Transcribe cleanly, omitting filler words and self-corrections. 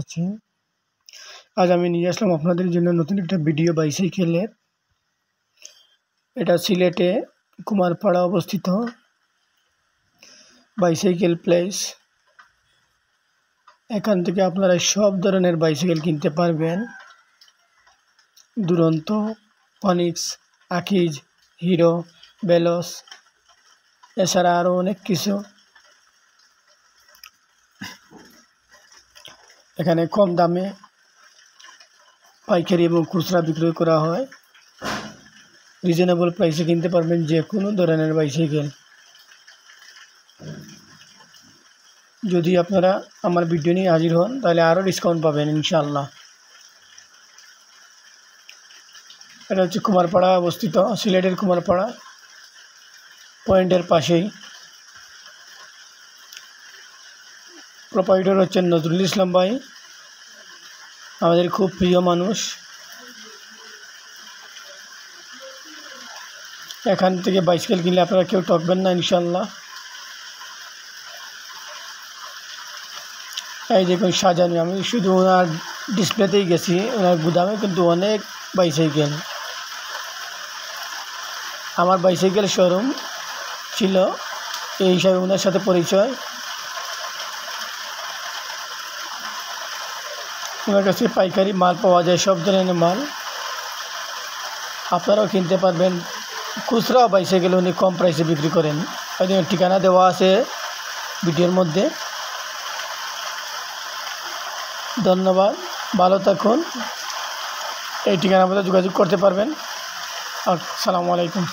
আছে। আজ আমি নিয়ে আসলাম আপনাদের জন্য নতুন একটা ভিডিও বাইসাইকেলের। এটা সিলেটে কুমারপাড়া অবস্থিত বাইসাইকেল প্লেস। এখান থেকে আপনারা সব ধরনের বাইসাইকেল কিনতে পারবেন। দুরন্ত, ফনিক্স, আকিজ, হিরো, বেলস, এছাড়া আরও অনেক কিছু। এখানে কম দামে পাইকারি এবং খুচরা বিক্রয় করা হয়। রিজনেবল প্রাইসে কিনতে পারবেন যে কোনো ধরনের বাইসাইকেল। যদি আপনারা আমার ভিডিও নিয়ে হাজির হন তাহলে আরও ডিসকাউন্ট পাবেন ইনশাআল্লাহ। এটা হচ্ছে কুমারপাড়া অবস্থিত, সিলেটের কুমারপাড়া পয়েন্টের পাশেই। প্রোপাইটর হচ্ছেন নজরুল ইসলাম ভাই, আমাদের খুব প্রিয় মানুষ। এখান থেকে বাইসাইকেল কিনলে আপনারা কেউ ঠকবেন না ইনশাআল্লাহ। এই দেখুন সাজানো, আমি শুধু ওনার ডিসপ্লেতেই গেছি, ওনার গুদামে কিন্তু অনেক বাইসাইকেল। আমার বাইসাইকেল শোরুম ছিল, এই হিসাবে ওনার সাথে পরিচয়। ওনার কাছে পাইকারি মাল পাওয়া যায়, সব ধরনের মাল আপনারাও কিনতে পারবেন। খুচরা বাইসাইকেল উনি কম প্রাইসে বিক্রি করেন। ওই ঠিকানা দেওয়া আছে ভিডিওর মধ্যে। ধন্যবাদ, ভালো থাকুন। এই ঠিকানার মধ্যে যোগাযোগ করতে পারবেন। আসসালামু আলাইকুম।